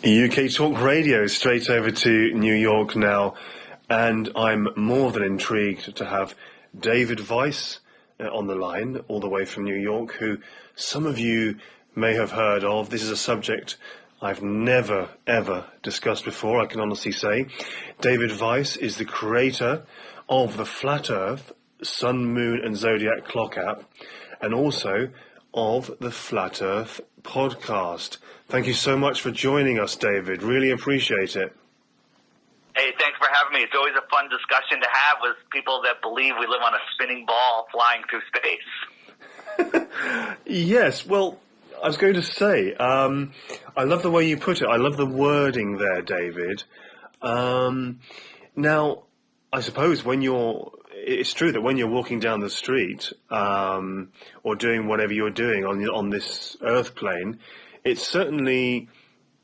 UK Talk Radio, straight over to New York now, and I'm more than intrigued to have David Weiss on the line, all the way from New York, who some of you may have heard of. This is a subject I've never, ever discussed before, I can honestly say. David Weiss is the creator of the Flat Earth, Sun, Moon and Zodiac Clock app, and also of the Flat Earth podcast. Thank you so much for joining us, David. Really appreciate it. Hey, thanks for having me. It's always a fun discussion to have with people that believe we live on a spinning ball flying through space. Yes, well, I was going to say, I love the way you put it. I love the wording there, David. Now, I suppose it's true that when you're walking down the street, or doing whatever you're doing on this Earth plane, it certainly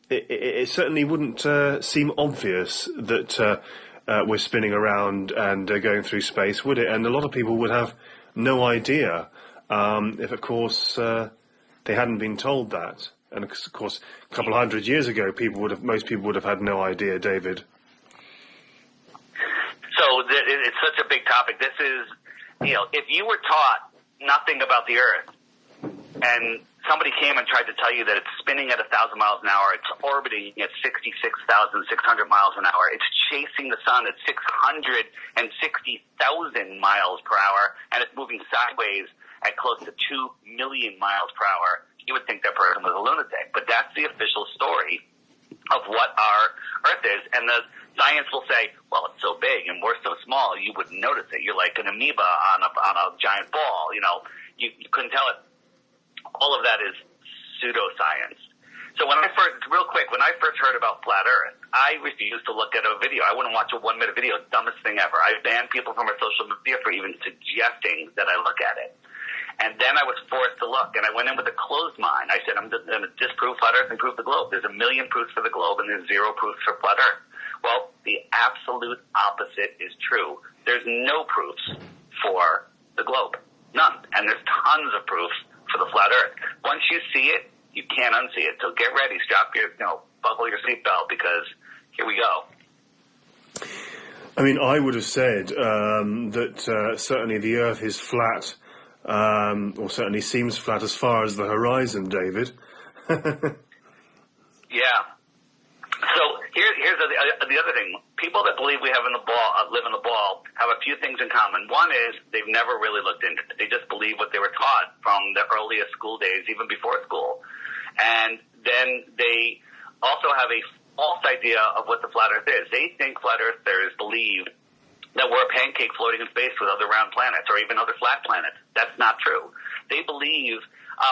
wouldn't seem obvious that we're spinning around and going through space, would it? And a lot of people would have no idea if, of course, they hadn't been told that. And of course, a couple of hundred years ago, most people would have had no idea, David. So it's such a big topic. This is, if you were taught nothing about the Earth and somebody came and tried to tell you that it's spinning at 1,000 miles an hour, it's orbiting at 66,600 miles an hour, it's chasing the sun at 660,000 miles per hour, and it's moving sideways at close to 2 million miles per hour, you would think that person was a lunatic. But that's the official story of what our Earth is. And the science will say, well, it's so big and we're so small, you wouldn't notice it. You're like an amoeba on a giant ball. You couldn't tell it. All of that is pseudoscience. So when I first heard about flat Earth, I refused to look at a video. I wouldn't watch a 1-minute video. Dumbest thing ever. I banned people from our social media for even suggesting that I look at it. And then I was forced to look, and I went in with a closed mind. I said, I'm going to disprove flat Earth and prove the globe. There's 1 million proofs for the globe, and there's 0 proofs for flat Earth. Well, the absolute opposite is true. There's no proofs for the globe. None. And there's tons of proofs for the flat Earth. Once you see it, you can't unsee it. So get ready, buckle your seatbelt, because here we go. I mean, I would have said that certainly the Earth is flat, or certainly seems flat as far as the horizon, David. Yeah. So here's the other thing. People that believe we live in the ball have a few things in common. One is they've never really looked into it. They just believe what they were taught from the earliest school days, even before school. And then they also have a false idea of what the flat Earth is. They think flat earthers believe that we're a pancake floating in space with other round planets or even other flat planets. That's not true. They believe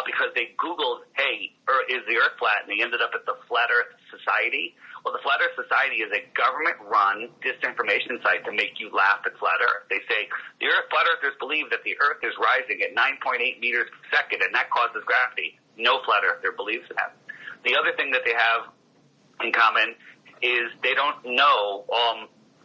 because they Googled, hey, is the Earth flat? And they ended up at the Flat Earth Society. Well, the Flat Earth Society is a government-run disinformation site to make you laugh at flat Earth. They say flat earthers believe that the Earth is rising at 9.8 meters per second, and that causes gravity. No flat earther believes that. The other thing that they have in common is they don't know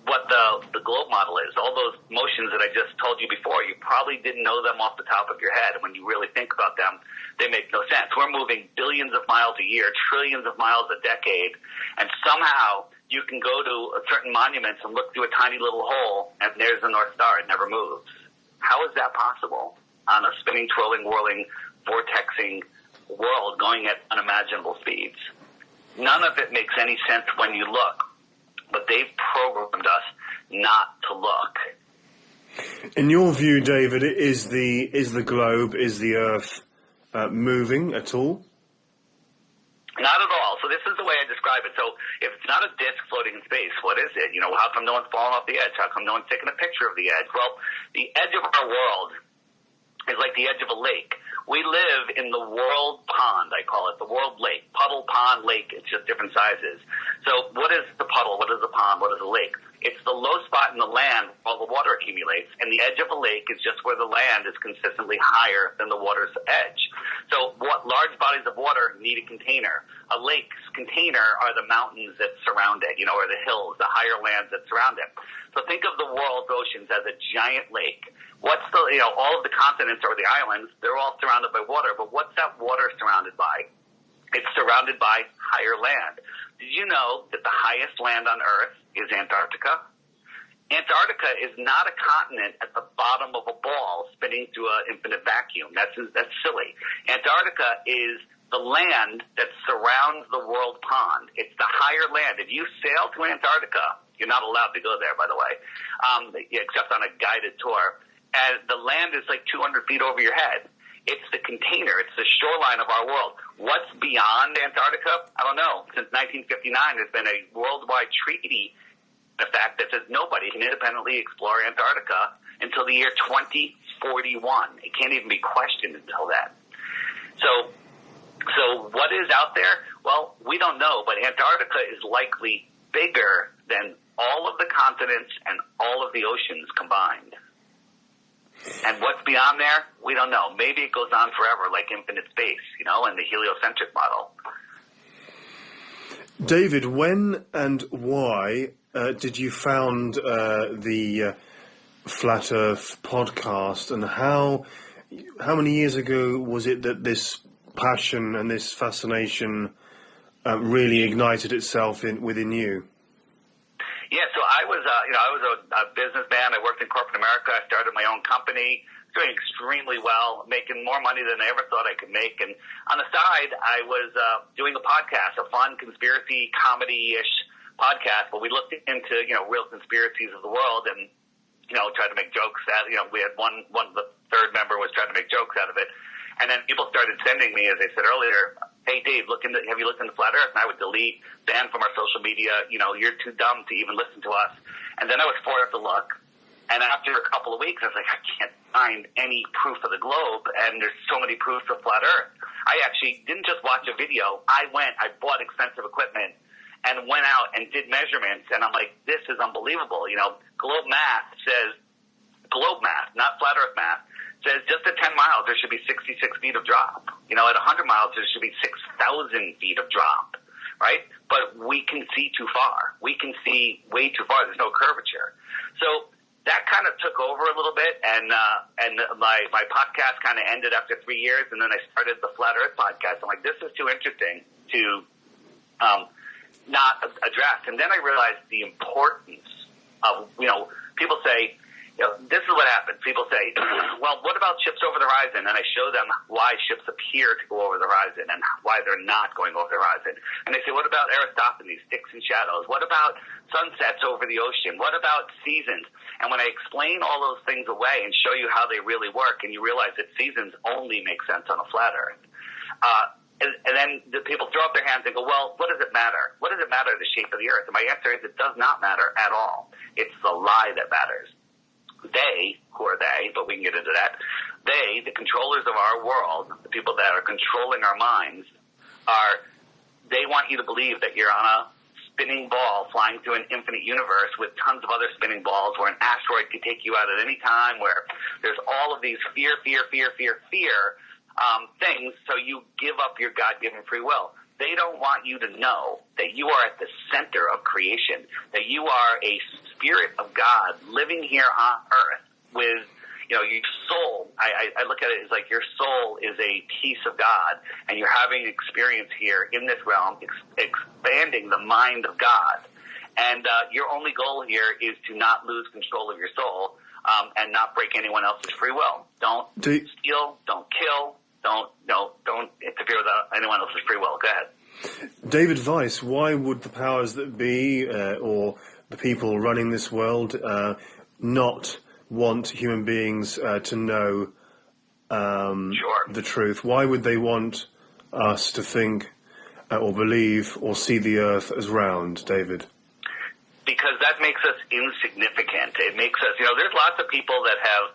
what the globe model is. All those motions that I just told you before, you probably didn't know them off the top of your head. When you really think about them, they make no sense. We're moving billions of miles a year, trillions of miles a decade, and somehow you can go to certain monuments and look through a tiny little hole, and there's the North Star. It never moves. How is that possible on a spinning, twirling, whirling, vortexing world going at unimaginable speeds? None of it makes any sense when you look. But they've programmed us not to look. In your view, David, is the globe, is the Earth moving at all? Not at all. So this is the way I describe it. So if it's not a disk floating in space, what is it? How come no one's falling off the edge? How come no one's taking a picture of the edge? Well, the edge of our world is like the edge of a lake. We live in the world pond, I call it, the world lake. Puddle, pond, lake, it's just different sizes. So what is the puddle? What is the pond? What is the lake? It's the low spot in the land where all the water accumulates, and the edge of a lake is just where the land is consistently higher than the water's edge. So what large bodies of water need a container. A lake's container are the mountains that surround it, or the hills, the higher lands that surround it. So think of the world's oceans as a giant lake. What's all of the continents or the islands, they're all surrounded by water, but what's that water surrounded by? It's surrounded by higher land. Did you know that the highest land on Earth is Antarctica? Antarctica is not a continent at the bottom of a ball spinning through an infinite vacuum. That's silly. Antarctica is the land that surrounds the world pond. It's the higher land. If you sail to Antarctica, you're not allowed to go there, by the way, except on a guided tour, and the land is like 200 feet over your head. It's the container. It's the shoreline of our world. What's beyond Antarctica? I don't know. Since 1959, there's been a worldwide treaty, in fact, that says nobody can independently explore Antarctica until the year 2041. It can't even be questioned until then. So what is out there? Well, we don't know, but Antarctica is likely bigger than all of the continents and all of the oceans combined. And what's beyond there? We don't know. Maybe it goes on forever, like infinite space, and the heliocentric model. David, when and why did you found the Flat Earth podcast, and how many years ago was it that this passion and this fascination really ignited itself within you? Yeah, so I was a businessman. I worked in corporate America. I started my own company, doing extremely well, making more money than I ever thought I could make. And on the side, I was doing a podcast, a fun conspiracy comedy-ish podcast, but we looked into real conspiracies of the world and tried to make jokes out. We had one of the third member was trying to make jokes out of it, and then people started sending me, as I said earlier, hey, Dave, have you looked into Flat Earth? And I would delete, ban from our social media, you're too dumb to even listen to us. And then I was forced to look. And after a couple of weeks, I was like, I can't find any proof of the globe, and there's so many proofs of Flat Earth. I actually didn't just watch a video. I bought expensive equipment and went out and did measurements, and I'm like, this is unbelievable. Globe math, not Flat Earth math, says just at 10 miles, there should be 66 feet of drop. At 100 miles, there should be 6,000 feet of drop, right? But we can see too far. We can see way too far. There's no curvature. So that kind of took over a little bit, and my podcast kind of ended after 3 years, and then I started the Flat Earth podcast. I'm like, this is too interesting to not address. And then I realized the importance of, people say, this is what happens. People say, well, what about ships over the horizon? And I show them why ships appear to go over the horizon and why they're not going over the horizon. And they say, what about Aristophanes, sticks and shadows? What about sunsets over the ocean? What about seasons? And when I explain all those things away and show you how they really work, and you realize that seasons only make sense on a flat Earth, and then the people throw up their hands and go, well, what does it matter? What does it matter, the shape of the Earth? And my answer is it does not matter at all. It's the lie that matters. They, who are they, but we can get into that, they, the controllers of our world, the people that are controlling our minds, they want you to believe that you're on a spinning ball flying through an infinite universe with tons of other spinning balls, where an asteroid could take you out at any time, where there's all of these fear things, so you give up your God-given free will. They don't want you to know that you are at the center of creation, that you are a spirit of God living here on Earth with, your soul. I look at it as like your soul is a piece of God, and you're having experience here in this realm, expanding the mind of God. And your only goal here is to not lose control of your soul and not break anyone else's free will. Don't steal, don't kill, don't interfere with anyone else's free will. Go ahead. David Weiss, why would the powers that be or the people running this world not want human beings to know the truth? Why would they want us to think or believe or see the Earth as round, David? Because that makes us insignificant. It makes us, there's lots of people that have,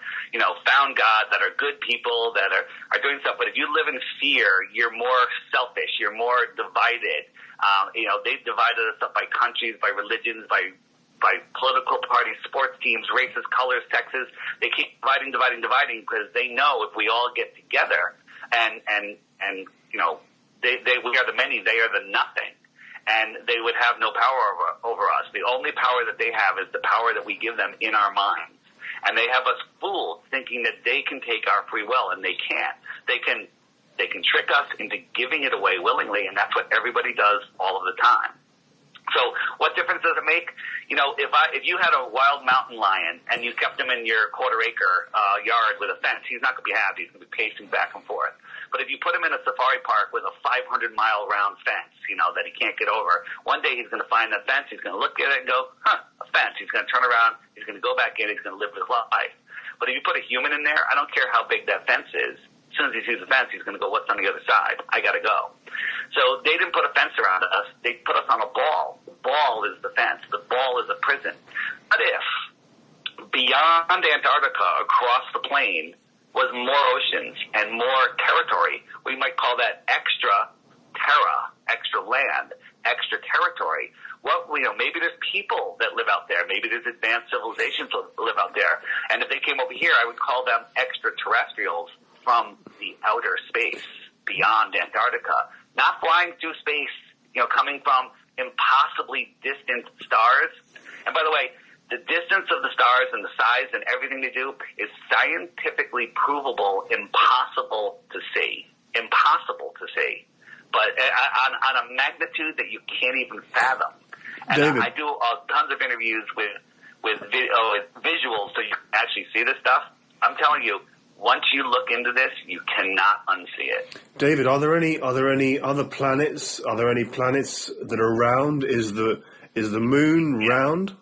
found God, that are good people, that are doing stuff. But if you live in fear, you're more selfish. You're more divided. They've divided us up by countries, by religions, by political parties, sports teams, races, colors, sexes. They keep dividing because they know if we all get together and we are the many, they are the nothing. And they would have no power over us. The only power that they have is the power that we give them in our minds. And they have us fooled, thinking that they can take our free will, and they can't. They can They can trick us into giving it away willingly, and that's what everybody does all of the time. So what difference does it make? You know, if you had a wild mountain lion and you kept him in your quarter-acre yard with a fence, he's not going to be happy. He's going to be pacing back and forth. But if you put him in a safari park with a 500-mile round fence, you know, that he can't get over, one day he's going to find that fence, he's going to look at it and go, a fence. He's going to turn around, he's going to go back in, he's going to live his life. But if you put a human in there, I don't care how big that fence is. As soon as he sees the fence, he's going to go, what's on the other side? I got to go. So they didn't put a fence around us. They put us on a ball. The ball is the fence. The ball is a prison. What if beyond Antarctica, across the plain, was more oceans and more territory? We might call that extra terra, extra land, extra territory. Well, you know, maybe there's people that live out there. Maybe there's advanced civilizations that live out there. And if they came over here, I would call them extraterrestrials from the outer space beyond Antarctica. Not flying through space, you know, coming from impossibly distant stars. And by the way, the distance of the stars and the size and everything they do is scientifically provable, impossible to see. Impossible to see. But on a magnitude that you can't even fathom. And David. I do tons of interviews with visuals so you can actually see this stuff. I'm telling you, once you look into this, you cannot unsee it. David, are there any other planets? Are there any planets that are round? Is the moon round?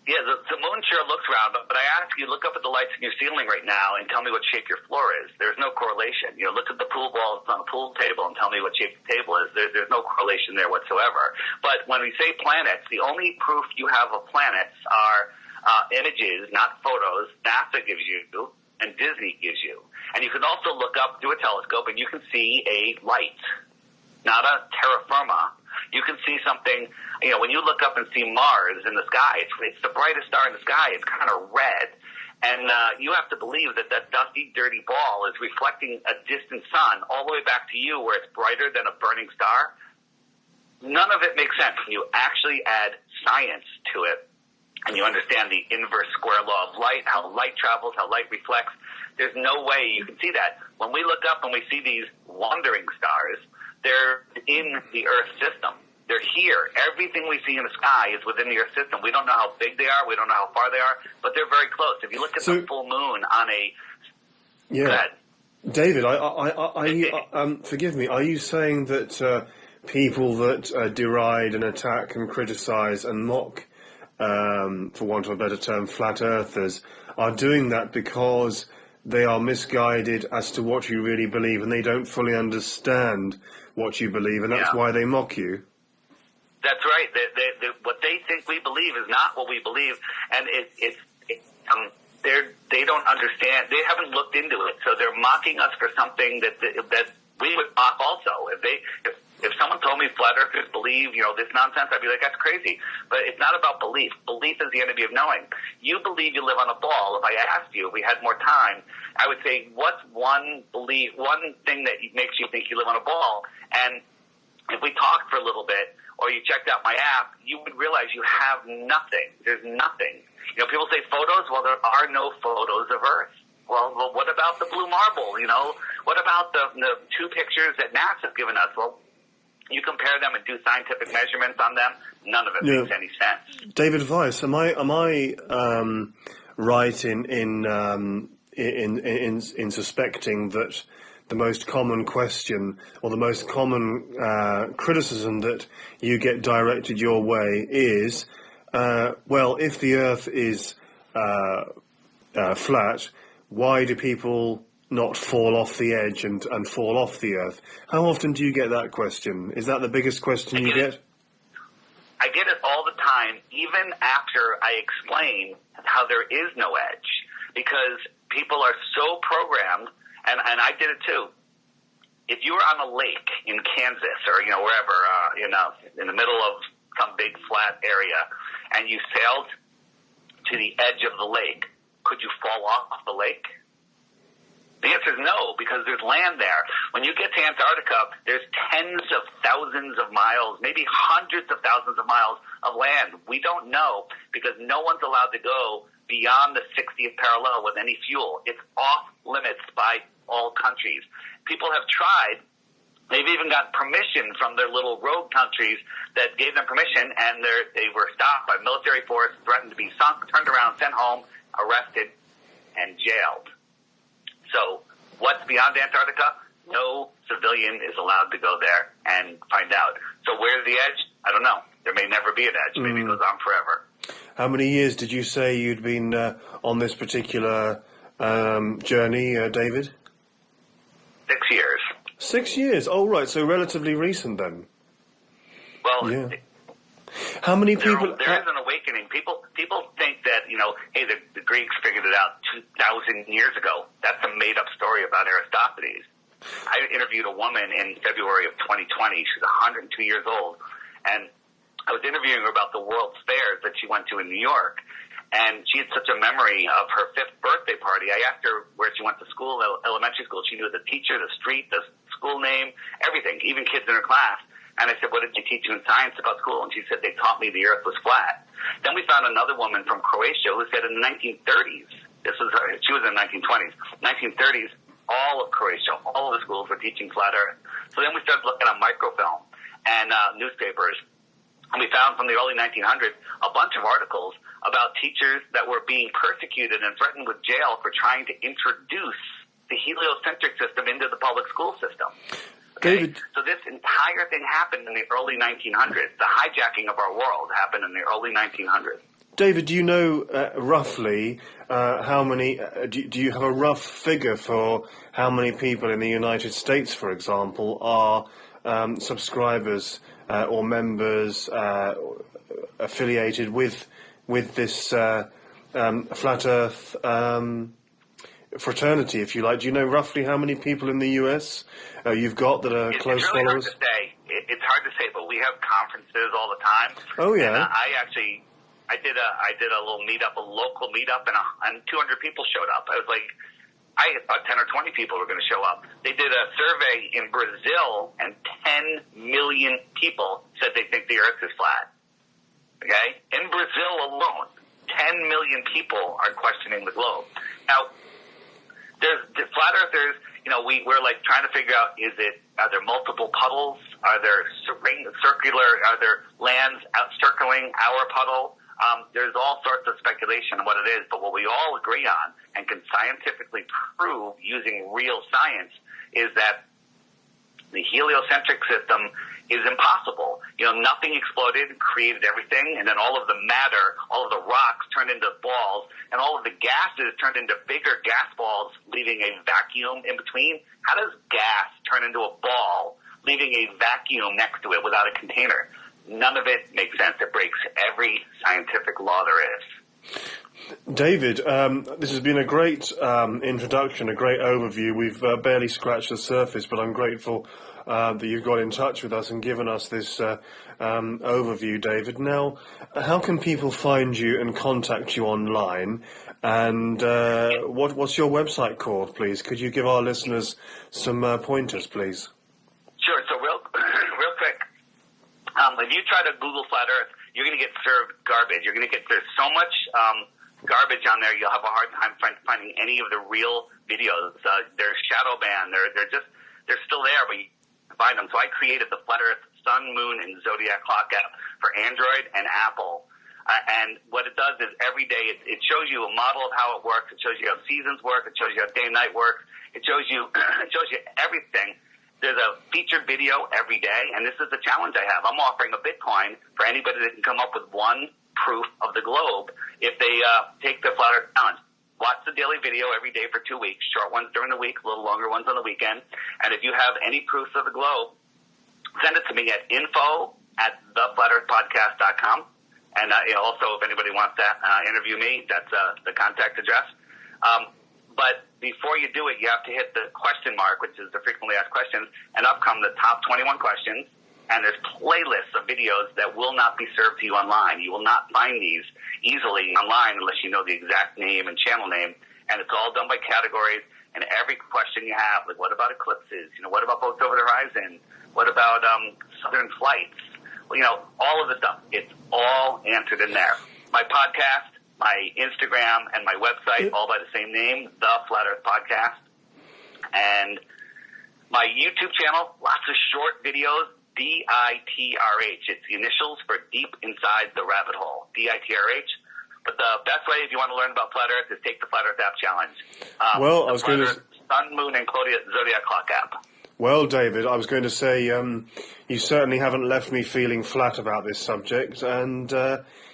Yeah, the moon sure looks round, but I ask you, look up at the lights in your ceiling right now and tell me what shape your floor is. There's no correlation. You know, look at the pool balls on a pool table and tell me what shape the table is. There's no correlation there whatsoever. But when we say planets, the only proof you have of planets are images, not photos, NASA gives you and Disney gives you. And you can also look up through a telescope and you can see a light, not a terra firma. You can see something, you know, when you look up and see Mars in the sky, it's the brightest star in the sky. It's kind of red. And you have to believe that that dusty, dirty ball is reflecting a distant sun all the way back to you where it's brighter than a burning star. None of it makes sense when you actually add science to it and you understand the inverse square law of light, how light travels, how light reflects. There's no way you can see that. When we look up and we see these wandering stars, they're in the Earth system. They're here. Everything we see in the sky is within the Earth system. We don't know how big they are. We don't know how far they are, but they're very close. If you look at the full moon on a... Yeah. David, forgive me, are you saying that people that deride and attack and criticize and mock, for want of a better term, flat earthers, are doing that because they are misguided as to what you really believe and they don't fully understand what you believe, and that's why they mock you? That's right. What they think we believe is not what we believe, and they don't understand. They haven't looked into it, so they're mocking us for something that we would mock also. If someone told me flat earthers believe, you know, this nonsense, I'd be like, that's crazy. But it's not about belief. Belief is the enemy of knowing. You believe you live on a ball. If I asked you, if we had more time, I would say, what's one thing that makes you think you live on a ball? And if we talked for a little bit, or you checked out my app, you would realize you have nothing. There's nothing. You know, people say photos. Well, there are no photos of Earth. Well, what about the blue marble? You know, what about the two pictures that NASA's given us? Well, you compare them and do scientific measurements on them. None of it makes any sense. David Weiss, am I right in suspecting that the most common question or the most common criticism that you get directed your way is, well, if the Earth is flat, why do people not fall off the edge and fall off the Earth? How often do you get that question? Is that the biggest question you get? I get it all the time, even after I explain how there is no edge, because people are so programmed. And I did it too. If you were on a lake in Kansas or, you know, wherever, in the middle of some big flat area, and you sailed to the edge of the lake, could you fall off the lake? The answer is no, because there's land there. When you get to Antarctica, there's tens of thousands of miles, maybe hundreds of thousands of miles of land. We don't know because no one's allowed to go beyond the 60th parallel with any fuel. It's off limits by all countries. people have tried. They've even got permission from their little rogue countries that gave them permission, and they were stopped by military force, threatened to be sunk, turned around, sent home, arrested, and jailed. So what's beyond Antarctica? No civilian is allowed to go there and find out. So where's the edge? I don't know. There may never be an edge. Maybe it goes on forever. How many years did you say you'd been on this particular journey, David? 6 years. 6 years. Oh, right. So relatively recent then. Well, yeah. How many people? There is an awakening. People think that, hey, the Greeks figured it out 2,000 years ago. That's a made-up story about Aristophanes. I interviewed a woman in February of 2020. She's 102 years old, and I was interviewing her about the World's Fairs that she went to in New York, and she had such a memory of her 5th birthday party. I asked her where she went to school, elementary school. She knew the teacher, the street, the school name, everything, even kids in her class. And I said, what did they teach you in science about school? And she said, they taught me the earth was flat. Then we found another woman from Croatia who said in the 1930s, she was in the 1920s, 1930s, all of Croatia, all of the schools were teaching flat earth. So then we started looking at microfilm and newspapers. And we found from the early 1900s a bunch of articles about teachers that were being persecuted and threatened with jail for trying to introduce the heliocentric system into the public school system. Okay? David. So this entire thing happened in the early 1900s. The hijacking of our world happened in the early 1900s. David, do you know roughly how many, do you have a rough figure for how many people in the United States, for example, are subscribers or members affiliated with this Flat Earth fraternity, if you like? Do you know roughly how many people in the US you've got that are close really followers? Hard to say. It's hard to say, but we have conferences all the time. Oh, yeah. And I did a little meetup, a local meetup, and 200 people showed up. I was like, I thought 10 or 20 people were going to show up. They did a survey in Brazil, and 10 million people said they think the Earth is flat. Okay? In Brazil alone, 10 million people are questioning the globe. Now, there's the flat earthers, we're like trying to figure out, are there multiple puddles? Are there circular, are there lands circling our puddle? There's all sorts of speculation on what it is, but what we all agree on and can scientifically prove using real science is that the heliocentric system is impossible. Nothing exploded, created everything, and then all of the matter, all of the rocks turned into balls, and all of the gases turned into bigger gas balls, leaving a vacuum in between. How does gas turn into a ball, leaving a vacuum next to it without a container? None of it makes sense. It breaks every scientific law there is. David, this has been a great introduction, a great overview. We've barely scratched the surface, but I'm grateful that you've got in touch with us and given us this overview, David. Now, how can people find you and contact you online? And what's your website called, please? Could you give our listeners some pointers, please? Sure. So real quick, if you try to Google Flat Earth, you're going to get served garbage. There's so much garbage on there, you'll have a hard time finding any of the real videos. They're shadow banned. They're still there, but you can find them. So I created the Flat Earth Sun, Moon, and Zodiac Clock app for Android and Apple. And what it does is every day it shows you a model of how it works. It shows you how seasons work. It shows you how day and night works. It shows you everything. There's a featured video every day, and this is the challenge I have. I'm offering a Bitcoin for anybody that can come up with one proof of the globe if they take the Flat Earth Challenge. Watch the daily video every day for 2 weeks, short ones during the week, a little longer ones on the weekend. And if you have any proofs of the globe, send it to me at info@theflatearthpodcast.com. And also, if anybody wants to interview me, that's the contact address. But before you do it, you have to hit the question mark, which is the frequently asked questions, and up come the top 21 questions. And there's playlists of videos that will not be served to you online. You will not find these easily online unless you know the exact name and channel name. And it's all done by categories. And every question you have, like what about eclipses? What about boats over the horizon? What about southern flights? Well, all of the stuff. It's all answered in there. My podcast, my Instagram, and my website, all by the same name, The Flat Earth Podcast. And My YouTube channel, lots of short videos, DITRH. It's the initials for Deep Inside the Rabbit Hole, DITRH. But the best way, if you want to learn about Flat Earth, is take the Flat Earth app challenge. Well, I was going to... Sun, Moon, and Zodiac Clock app. Well, David, I was going to say you certainly haven't left me feeling flat about this subject, and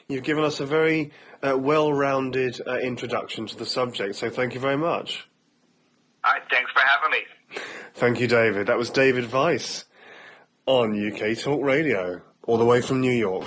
you've given us a very well-rounded introduction to the subject, so thank you very much. All right, thanks for having me. Thank you, David. That was David Weiss on UK Talk Radio, all the way from New York.